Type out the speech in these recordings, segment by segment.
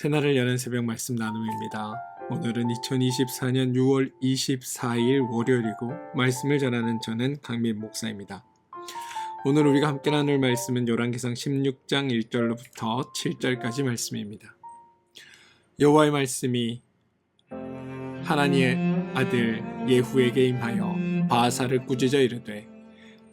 새날을 여는 새벽 말씀 나눔입니다. 오늘은 2024년 6월 24일 월요일이고 말씀을 전하는 저는 강민 목사입니다. 오늘 우리가 함께 나눌 말씀은 열왕기상 16장 1절로부터 7절까지 말씀입니다. 여호와의 말씀이 하나니의 아들 예후에게 임하여 바하사를 꾸짖어 이르되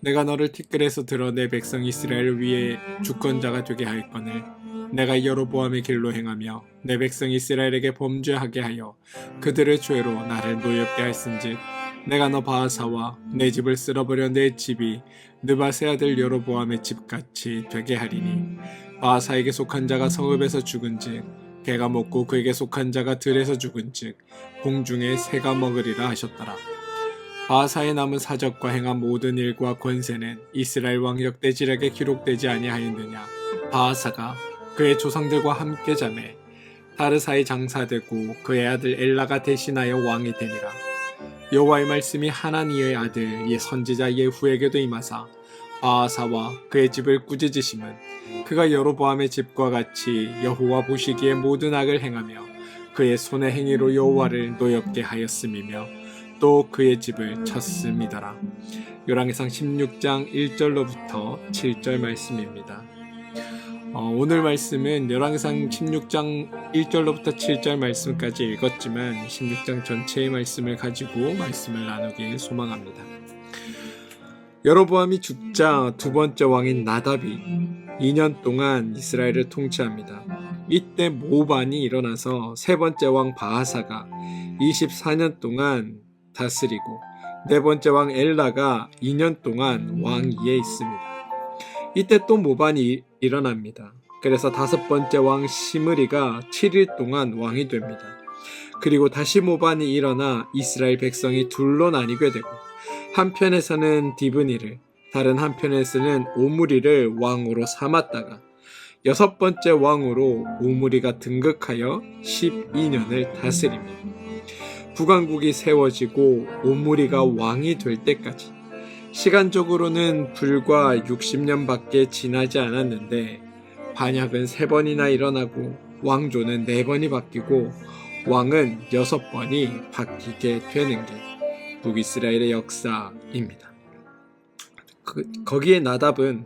내가 너를 티끌에서 들어 내 백성 이스라엘을 위해 주권자가 되게 하였거늘 내가 여로보암의 길로 행하며 내 백성 이스라엘에게 범죄하게 하여 그들의 죄로 나를 노엽게 할진즉 내가 너 바하사와 내 집을 쓸어버려 내 집이 느밧의 아들 여로보암의 집같이 되게 하리니 바하사에게 속한 자가 성읍에서 죽은즉 개가 먹고 그에게 속한 자가 들에서 죽은즉 공중에 새가 먹으리라 하셨더라. 바하사의 남은 사적과 행한 모든 일과 권세는 이스라엘 왕적 대지략에 기록되지 아니하였느냐. 바하사가 그의 조상들과 함께 자매 다르사에 장사되고 그의 아들 엘라가 대신하여 왕이 되니라. 여호와의 말씀이 하나니의 아들 선지자 예후에게도 임하사 바하사와 그의 집을 꾸짖으심은 그가 여로보암의 집과 같이 여호와 보시기에 모든 악을 행하며 그의 손의 행위로 여호와를 노엽게 하였음이며 또 그의 집을 쳤음이더라. 열왕기상 16장 1절로부터 7절 말씀입니다. 오늘 말씀은 열왕기상 16장 1절로부터 7절 말씀까지 읽었지만 16장 전체의 말씀을 가지고 말씀을 나누길 소망합니다. 여로보암이 죽자 두 번째 왕인 나답이 2년 동안 이스라엘을 통치합니다. 이때 모반이 일어나서 세 번째 왕 바하사가 24년 동안 다스리고 네 번째 왕 엘라가 2년 동안 왕위에 있습니다. 이때 또 모반이 일어납니다. 그래서 다섯 번째 왕 시므리가 7일 동안 왕이 됩니다. 그리고 다시 모반이 일어나 이스라엘 백성이 둘로 나뉘게 되고 한편에서는 디브니를 다른 한편에서는 오므리를 왕으로 삼았다가 여섯 번째 왕으로 오므리가 등극하여 12년을 다스립니다. 북왕국이 세워지고 오므리가 왕이 될 때까지 시간적으로는 불과 60년밖에 지나지 않았는데 반역은 3번이나 일어나고 왕조는 4번이 바뀌고 왕은 6번이 바뀌게 되는 게 북이스라엘의 역사입니다. 거기에 나답은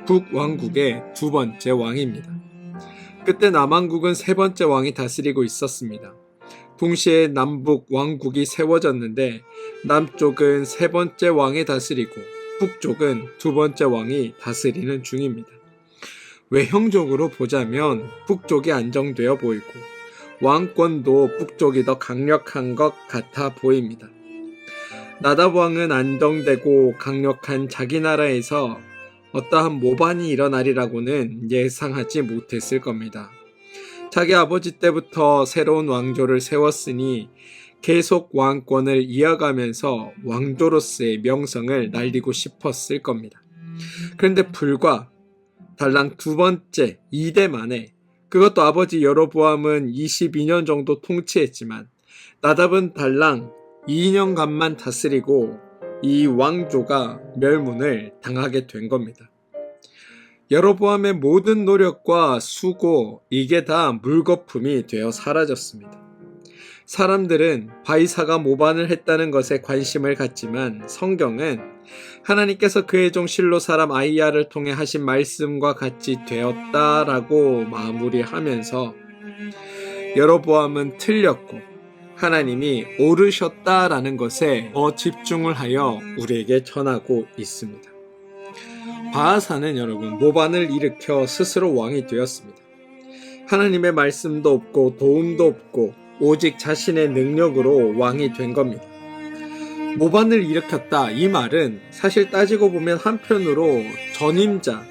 북왕국의 두 번째 왕입니다. 그때 남왕국은 세 번째 왕이 다스리고 있었습니다. 동시에 남북 왕국이 세워졌는데 남쪽은 세 번째 왕이 다스리고 북쪽은 두 번째 왕이 다스리는 중입니다. 외형적으로 보자면 북쪽이 안정되어 보이고 왕권도 북쪽이 더 강력한 것 같아 보입니다. 나답 왕은 안정되고 강력한 자기 나라에서 어떠한 모반이 일어나리라고는 예상하지 못했을 겁니다. 자기 아버지 때부터 새로운 왕조를 세웠으니 계속 왕권을 이어가면서 왕조로서의 명성을 날리고 싶었을 겁니다. 그런데 불과 달랑 두 번째 2대 만에 그것도 아버지 여로보암은 22년 정도 통치했지만 나답은 달랑 2년간만 다스리고 이 왕조가 멸문을 당하게 된 겁니다. 여로보암의 모든 노력과 수고, 이게 다 물거품이 되어 사라졌습니다. 사람들은 바이사가 모반을 했다는 것에 관심을 갖지만 성경은 하나님께서 그의 종 실로 사람 아이야를 통해 하신 말씀과 같이 되었다라고 마무리하면서 여로보암은 틀렸고 하나님이 옳으셨다라는 것에 더 집중을 하여 우리에게 전하고 있습니다. 바하사는 여러분 모반을 일으켜 스스로 왕이 되었습니다. 하나님의 말씀도 없고 도움도 없고 오직 자신의 능력으로 왕이 된 겁니다. 모반을 일으켰다 이 말은 사실 따지고 보면 한편으로 전임자,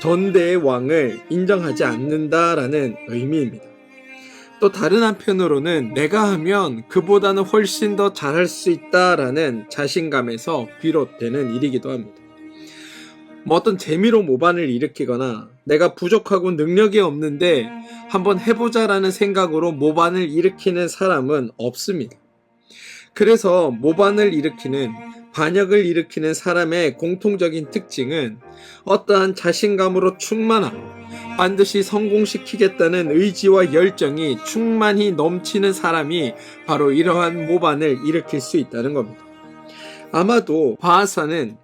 전대의 왕을 인정하지 않는다라는 의미입니다. 또 다른 한편으로는 내가 하면 그보다는 훨씬 더 잘할 수 있다라는 자신감에서 비롯되는 일이기도 합니다. 어떤 재미로 모반을 일으키거나 내가 부족하고 능력이 없는데 한번 해보자라는 생각으로 모반을 일으키는 사람은 없습니다. 그래서 모반을 일으키는 반역을 일으키는 사람의 공통적인 특징은 어떠한 자신감으로 충만하고 반드시 성공시키겠다는 의지와 열정이 충만히 넘치는 사람이 바로 이러한 모반을 일으킬 수 있다는 겁니다. 아마도 바하사는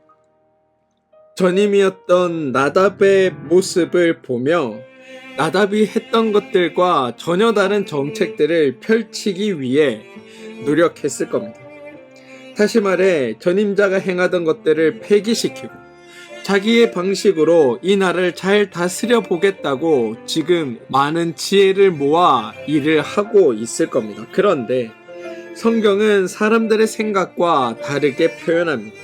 전임이었던 나답의 모습을 보며 나답이 했던 것들과 전혀 다른 정책들을 펼치기 위해 노력했을 겁니다. 다시 말해 전임자가 행하던 것들을 폐기시키고 자기의 방식으로 이 나라를 잘 다스려 보겠다고 지금 많은 지혜를 모아 일을 하고 있을 겁니다. 그런데 성경은 사람들의 생각과 다르게 표현합니다.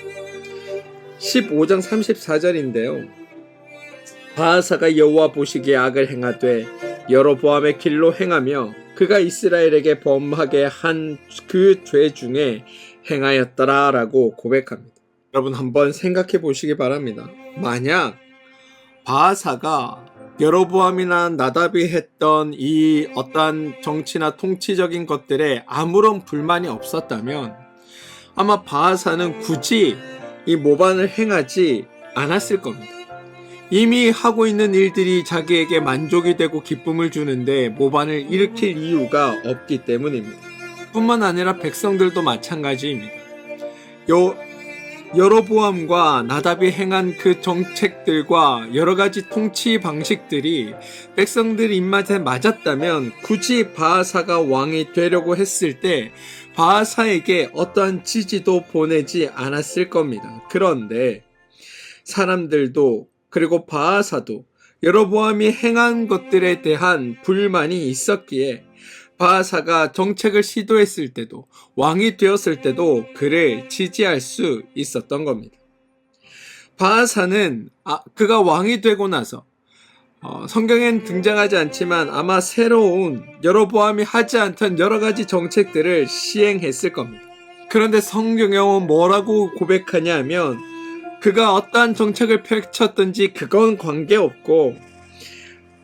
15장 34절인데요. 바하사가 여호와 보시기에 악을 행하되 여로보암의 길로 행하며 그가 이스라엘에게 범하게 한 그 죄 중에 행하였더라 라고 고백합니다. 여러분 한번 생각해 보시기 바랍니다. 만약 바하사가 여로보암이나 나답이 했던 이 어떠한 정치나 통치적인 것들에 아무런 불만이 없었다면 아마 바하사는 굳이 이 모반을 행하지 않았을 겁니다. 이미 하고 있는 일들이 자기에게 만족이 되고 기쁨을 주는데 모반을 일으킬 이유가 없기 때문입니다. 뿐만 아니라 백성들도 마찬가지입니다. 여로보암과 나답이 행한 그 정책들과 여러 가지 통치 방식들이 백성들 입맛에 맞았다면 굳이 바하사가 왕이 되려고 했을 때 바하사에게 어떠한 지지도 보내지 않았을 겁니다. 그런데 사람들도 그리고 바하사도 여로보암이 행한 것들에 대한 불만이 있었기에 바하사가 정책을 시도했을 때도 왕이 되었을 때도 그를 지지할 수 있었던 겁니다. 바하사는 그가 왕이 되고 나서 성경엔 등장하지 않지만 아마 새로운 여로보암이 하지 않던 여러 가지 정책들을 시행했을 겁니다. 그런데 성경에 뭐라고 고백하냐 하면 그가 어떠한 정책을 펼쳤든지 그건 관계없고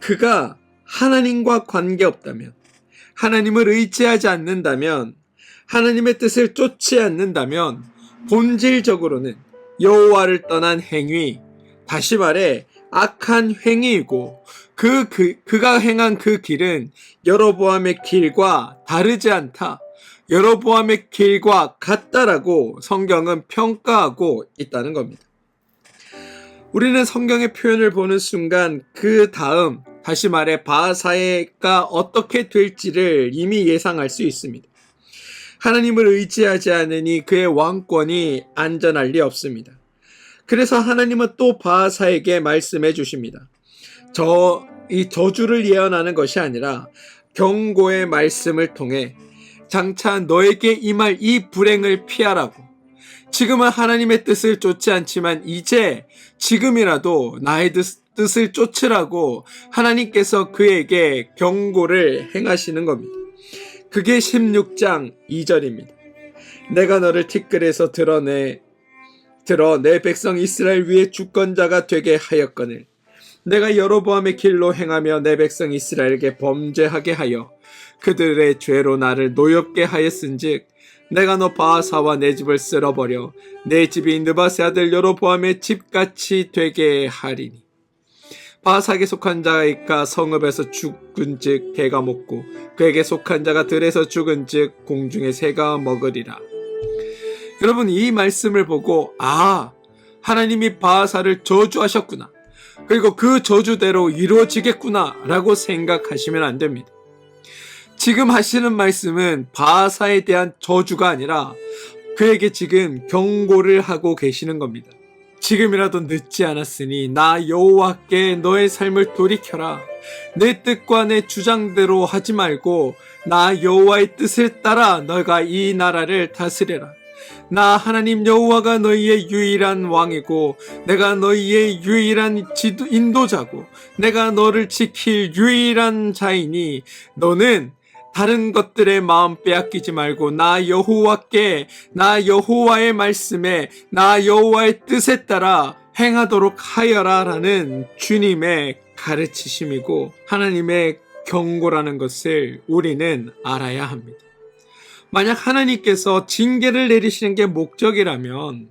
그가 하나님과 관계없다면 하나님을 의지하지 않는다면 하나님의 뜻을 쫓지 않는다면 본질적으로는 여호와를 떠난 행위, 다시 말해 악한 행위이고 그가 행한 그 길은 여로보암의 길과 다르지 않다. 여로보암의 길과 같다라고 성경은 평가하고 있다는 겁니다. 우리는 성경의 표현을 보는 순간 그 다음 다시 말해 바하사가 어떻게 될지를 이미 예상할 수 있습니다. 하나님을 의지하지 않으니 그의 왕권이 안전할 리 없습니다. 그래서 하나님은 또 바하사에게 말씀해 주십니다. 이 저주를 예언하는 것이 아니라 경고의 말씀을 통해 장차 너에게 임할 이 불행을 피하라고. 지금은 하나님의 뜻을 쫓지 않지만 이제 지금이라도 나의 뜻을 쫓으라고 하나님께서 그에게 경고를 행하시는 겁니다. 그게 16장 2절입니다. 내가 너를 티끌에서 들어 내 백성 이스라엘 위에 주권자가 되게 하였거늘 내가 여로보암의 길로 행하며 내 백성 이스라엘에게 범죄하게 하여 그들의 죄로 나를 노엽게 하였은즉 내가 너 바하사와 내 집을 쓸어버려 내 집이 느바세 아들 여로보암의 집같이 되게 하리니 바하사에게 속한 자가 성읍에서 죽은즉 개가 먹고 그에게 속한 자가 들에서 죽은즉 공중의 새가 먹으리라. 여러분 이 말씀을 보고 하나님이 바하사를 저주하셨구나. 그리고 그 저주대로 이루어지겠구나 라고 생각하시면 안 됩니다. 지금 하시는 말씀은 바하사에 대한 저주가 아니라 그에게 지금 경고를 하고 계시는 겁니다. 지금이라도 늦지 않았으니 나 여호와께 너의 삶을 돌이켜라. 내 뜻과 내 주장대로 하지 말고 나 여호와의 뜻을 따라 너가 이 나라를 다스려라. 나 하나님 여호와가 너희의 유일한 왕이고 내가 너희의 유일한 인도자고 내가 너를 지킬 유일한 자이니 너는 다른 것들의 마음 빼앗기지 말고 나 여호와께 나 여호와의 말씀에 나 여호와의 뜻에 따라 행하도록 하여라 라는 주님의 가르치심이고 하나님의 경고라는 것을 우리는 알아야 합니다. 만약 하나님께서 징계를 내리시는 게 목적이라면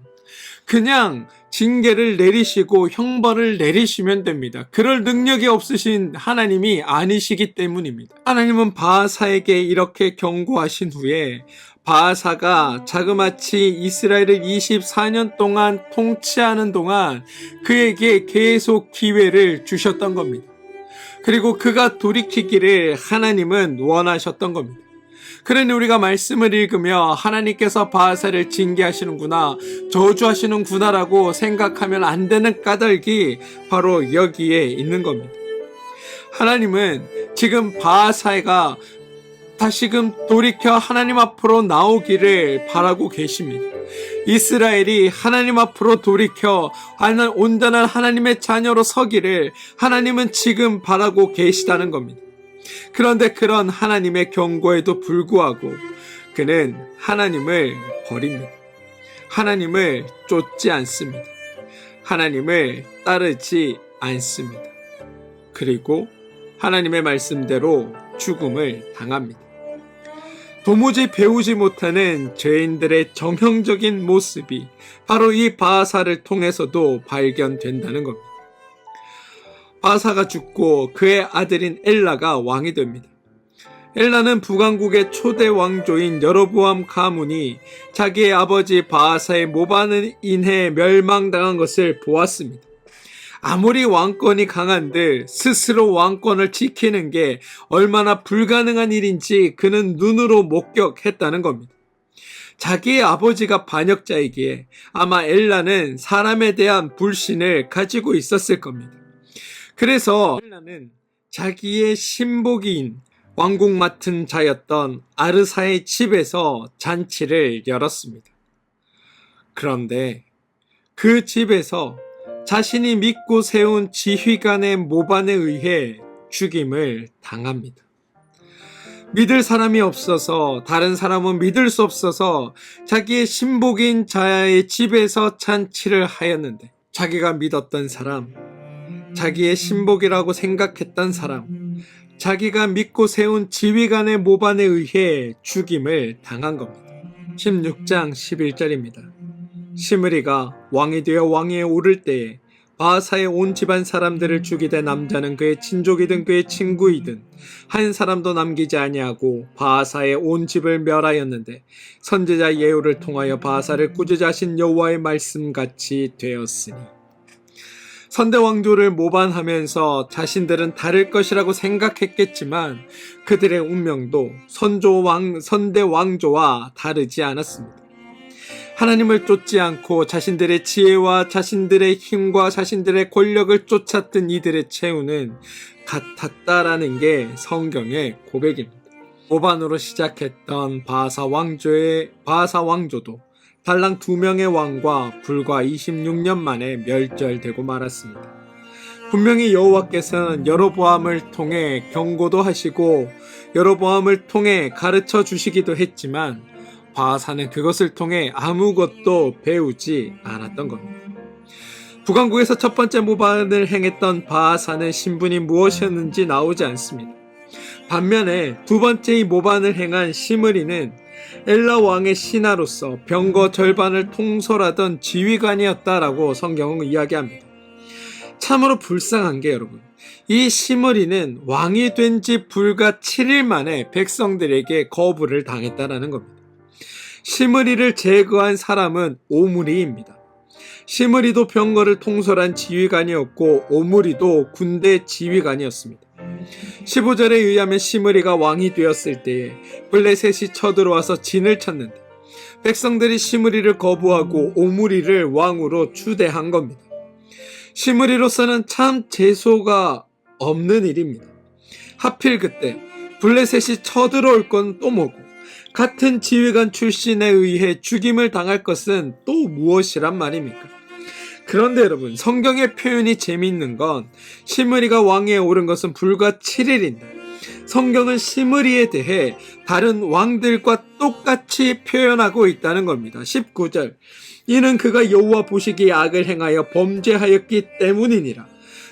그냥 징계를 내리시고 형벌을 내리시면 됩니다. 그럴 능력이 없으신 하나님이 아니시기 때문입니다. 하나님은 바하사에게 이렇게 경고하신 후에 바하사가 자그마치 이스라엘을 24년 동안 통치하는 동안 그에게 계속 기회를 주셨던 겁니다. 그리고 그가 돌이키기를 하나님은 원하셨던 겁니다. 그러니 우리가 말씀을 읽으며 하나님께서 바하사를 징계하시는구나, 저주하시는구나라고 생각하면 안 되는 까닭이 바로 여기에 있는 겁니다. 하나님은 지금 바하사가 다시금 돌이켜 하나님 앞으로 나오기를 바라고 계십니다. 이스라엘이 하나님 앞으로 돌이켜 온전한 하나님의 자녀로 서기를 하나님은 지금 바라고 계시다는 겁니다. 그런데 그런 하나님의 경고에도 불구하고 그는 하나님을 버립니다. 하나님을 쫓지 않습니다. 하나님을 따르지 않습니다. 그리고 하나님의 말씀대로 죽음을 당합니다. 도무지 배우지 못하는 죄인들의 정형적인 모습이 바로 이 바하사를 통해서도 발견된다는 겁니다. 바하사가 죽고 그의 아들인 엘라가 왕이 됩니다. 엘라는 북왕국의 초대 왕조인 여로보암 가문이 자기의 아버지 바하사의 모반을 인해 멸망당한 것을 보았습니다. 아무리 왕권이 강한들 스스로 왕권을 지키는 게 얼마나 불가능한 일인지 그는 눈으로 목격했다는 겁니다. 자기의 아버지가 반역자이기에 아마 엘라는 사람에 대한 불신을 가지고 있었을 겁니다. 그래서 엘라는 자기의 신복인 왕국 맡은 자였던 아르사의 집에서 잔치를 열었습니다. 그런데 그 집에서 자신이 믿고 세운 지휘관의 모반에 의해 죽임을 당합니다. 믿을 사람이 없어서, 다른 사람은 믿을 수 없어서 자기의 신복인 자의 집에서 잔치를 하였는데 자기가 믿었던 사람, 자기의 신복이라고 생각했던 사람, 자기가 믿고 세운 지휘관의 모반에 의해 죽임을 당한 겁니다. 16장 11절입니다. 시므리가 왕이 되어 왕위에 오를 때에 바하사의 온 집안 사람들을 죽이되 남자는 그의 친족이든 그의 친구이든 한 사람도 남기지 아니하고 바하사의 온 집을 멸하였는데 선지자 예후를 통하여 바하사를 꾸짖으신 여호와의 말씀같이 되었으니. 선대 왕조를 모반하면서 자신들은 다를 것이라고 생각했겠지만 그들의 운명도 선대 왕조와 다르지 않았습니다. 하나님을 쫓지 않고 자신들의 지혜와 자신들의 힘과 자신들의 권력을 쫓았던 이들의 최후는 같았다라는 게 성경의 고백입니다. 모반으로 시작했던 바하사 왕조도 달랑 2명의 왕과 불과 26년 만에 멸절되고 말았습니다. 분명히 여호와께서는 여로보암을 통해 경고도 하시고 여로보암을 통해 가르쳐 주시기도 했지만 바하사는 그것을 통해 아무것도 배우지 않았던 겁니다. 북왕국에서 첫 번째 모반을 행했던 바하사는 신분이 무엇이었는지 나오지 않습니다. 반면에 두 번째 모반을 행한 시므리는 엘라 왕의 신하로서 병거 절반을 통솔하던 지휘관이었다라고 성경은 이야기합니다. 참으로 불쌍한 게 여러분, 이 시므리는 왕이 된 지 불과 7일 만에 백성들에게 거부를 당했다라는 겁니다. 시므리를 제거한 사람은 오므리입니다. 시므리도 병거를 통솔한 지휘관이었고 오므리도 군대 지휘관이었습니다. 15절에 의하면 시므리가 왕이 되었을 때에 블레셋이 쳐들어와서 진을 쳤는데 백성들이 시므리를 거부하고 오므리를 왕으로 추대한 겁니다. 시므리로서는 참 재수가 없는 일입니다. 하필 그때 블레셋이 쳐들어올 건 또 뭐고 같은 지휘관 출신에 의해 죽임을 당할 것은 또 무엇이란 말입니까? 그런데 여러분, 성경의 표현이 재미있는 건 시므리가 왕위에 오른 것은 불과 7일인데 성경은 시므리에 대해 다른 왕들과 똑같이 표현하고 있다는 겁니다. 19절, 이는 그가 여호와 보시기에 악을 행하여 범죄하였기 때문이니라.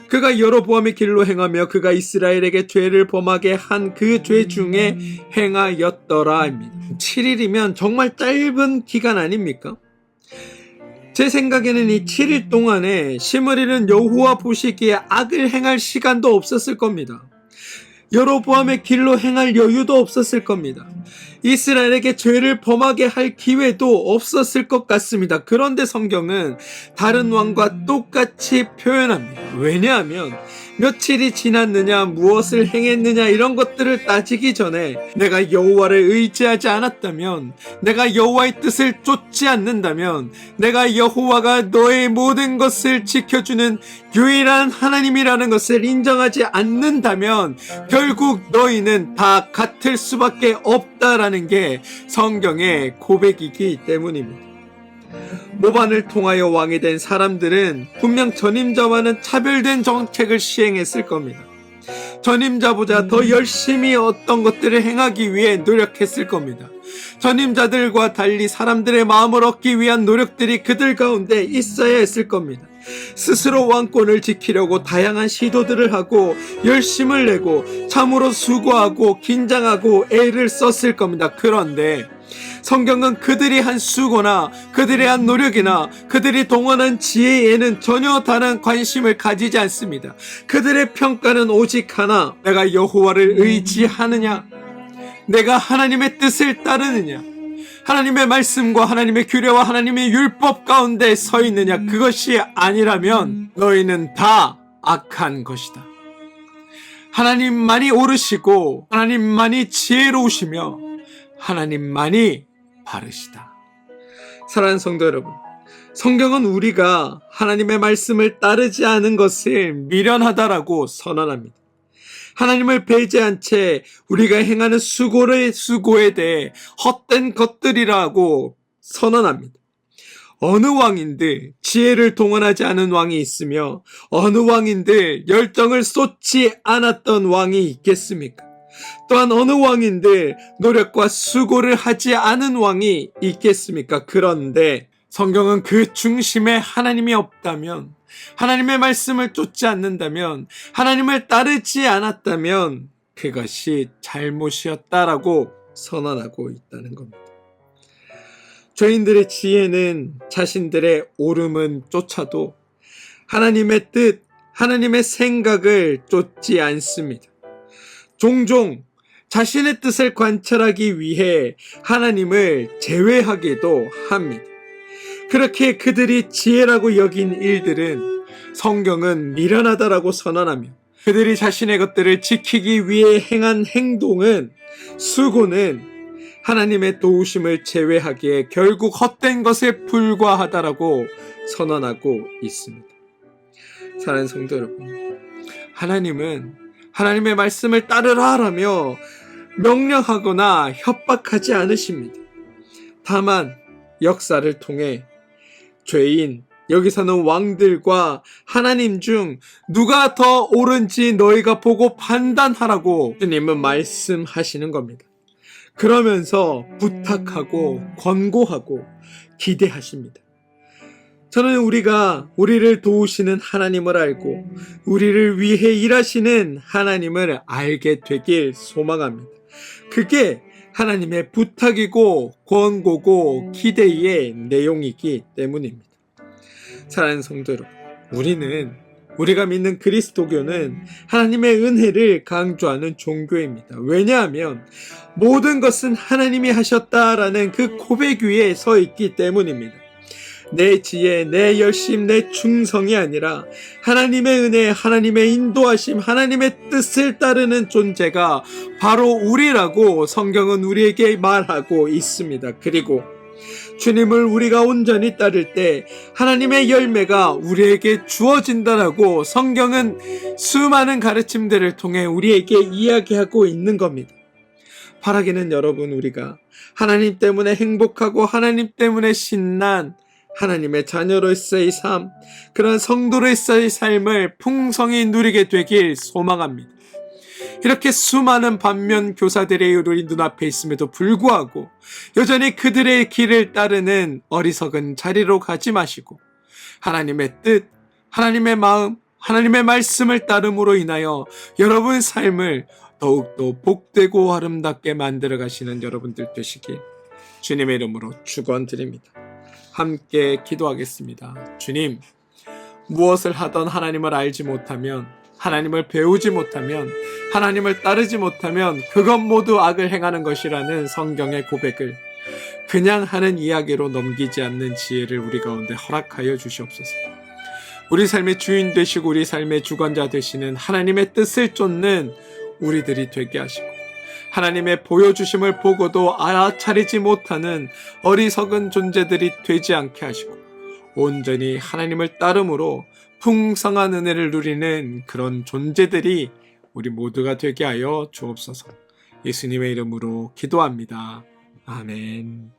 그가 여로보암의 길로 행하며 그가 이스라엘에게 죄를 범하게 한 그 죄 중에 행하였더라. 7일이면 정말 짧은 기간 아닙니까? 제 생각에는 이 7일 동안에 시므리는 여호와 보시기에 악을 행할 시간도 없었을 겁니다. 여로보암의 길로 행할 여유도 없었을 겁니다. 이스라엘에게 죄를 범하게 할 기회도 없었을 것 같습니다. 그런데 성경은 다른 왕과 똑같이 표현합니다. 왜냐하면 며칠이 지났느냐, 무엇을 행했느냐 이런 것들을 따지기 전에 내가 여호와를 의지하지 않았다면, 내가 여호와의 뜻을 쫓지 않는다면, 내가 여호와가 너의 모든 것을 지켜주는 유일한 하나님이라는 것을 인정하지 않는다면 결국 너희는 다 같을 수밖에 없다라는 게 성경의 고백이기 때문입니다. 모반을 통하여 왕이 된 사람들은 분명 전임자와는 차별된 정책을 시행했을 겁니다. 전임자보다 더 열심히 어떤 것들을 행하기 위해 노력했을 겁니다. 전임자들과 달리 사람들의 마음을 얻기 위한 노력들이 그들 가운데 있어야 했을 겁니다. 스스로 왕권을 지키려고 다양한 시도들을 하고 열심을 내고 참으로 수고하고 긴장하고 애를 썼을 겁니다. 그런데 성경은 그들이 한 수고나 그들이 한 노력이나 그들이 동원한 지혜에는 전혀 다른 관심을 가지지 않습니다. 그들의 평가는 오직 하나, 내가 여호와를 의지하느냐, 내가 하나님의 뜻을 따르느냐, 하나님의 말씀과 하나님의 규례와 하나님의 율법 가운데 서 있느냐. 그것이 아니라면 너희는 다 악한 것이다. 하나님만이 옳으시고 하나님만이 지혜로우시며 하나님만이 바르시다. 사랑하는 성도 여러분, 성경은 우리가 하나님의 말씀을 따르지 않은 것을 미련하다라고 선언합니다. 하나님을 배제한 채 우리가 행하는 수고에 대해 헛된 것들이라고 선언합니다. 어느 왕인들 지혜를 동원하지 않은 왕이 있으며 어느 왕인들 열정을 쏟지 않았던 왕이 있겠습니까? 또한 어느 왕인들 노력과 수고를 하지 않은 왕이 있겠습니까? 그런데 성경은 그 중심에 하나님이 없다면, 하나님의 말씀을 쫓지 않는다면, 하나님을 따르지 않았다면 그것이 잘못이었다라고 선언하고 있다는 겁니다. 죄인들의 지혜는 자신들의 옳음은 쫓아도 하나님의 뜻, 하나님의 생각을 쫓지 않습니다. 종종 자신의 뜻을 관철하기 위해 하나님을 제외하기도 합니다. 그렇게 그들이 지혜라고 여긴 일들은 성경은 미련하다라고 선언하며, 그들이 자신의 것들을 지키기 위해 행한 행동은, 수고는 하나님의 도우심을 제외하기에 결국 헛된 것에 불과하다라고 선언하고 있습니다. 사랑하는 성도 여러분, 하나님은 하나님의 말씀을 따르라라며 명령하거나 협박하지 않으십니다. 다만 역사를 통해 죄인, 여기서는 왕들과 하나님 중 누가 더 옳은지 너희가 보고 판단하라고 주님은 말씀하시는 겁니다. 그러면서 부탁하고 권고하고 기대하십니다. 저는 우리를 도우시는 하나님을 알고 우리를 위해 일하시는 하나님을 알게 되길 소망합니다. 그게 하나님의 부탁이고 권고고 기대의 내용이기 때문입니다. 사랑하는 성도 여러분, 우리가 믿는 그리스도교는 하나님의 은혜를 강조하는 종교입니다. 왜냐하면 모든 것은 하나님이 하셨다라는 그 고백 위에 서 있기 때문입니다. 내 지혜, 내 열심, 내 충성이 아니라 하나님의 은혜, 하나님의 인도하심, 하나님의 뜻을 따르는 존재가 바로 우리라고 성경은 우리에게 말하고 있습니다. 그리고 주님을 우리가 온전히 따를 때 하나님의 열매가 우리에게 주어진다라고 성경은 수많은 가르침들을 통해 우리에게 이야기하고 있는 겁니다. 바라기는 여러분, 우리가 하나님 때문에 행복하고 하나님 때문에 신난 하나님의 자녀로서의 삶, 그런 성도로서의 삶을 풍성히 누리게 되길 소망합니다. 이렇게 수많은 반면 교사들의 우리 눈앞에 있음에도 불구하고 여전히 그들의 길을 따르는 어리석은 자리로 가지 마시고 하나님의 뜻, 하나님의 마음, 하나님의 말씀을 따름으로 인하여 여러분 삶을 더욱더 복되고 아름답게 만들어 가시는 여러분들 되시길 주님의 이름으로 축원드립니다. 함께 기도하겠습니다. 주님, 무엇을 하던 하나님을 알지 못하면, 하나님을 배우지 못하면, 하나님을 따르지 못하면 그것 모두 악을 행하는 것이라는 성경의 고백을 그냥 하는 이야기로 넘기지 않는 지혜를 우리 가운데 허락하여 주시옵소서. 우리 삶의 주인 되시고 우리 삶의 주관자 되시는 하나님의 뜻을 쫓는 우리들이 되게 하시고, 하나님의 보여주심을 보고도 알아차리지 못하는 어리석은 존재들이 되지 않게 하시고, 온전히 하나님을 따름으로 풍성한 은혜를 누리는 그런 존재들이 우리 모두가 되게 하여 주옵소서. 예수님의 이름으로 기도합니다. 아멘.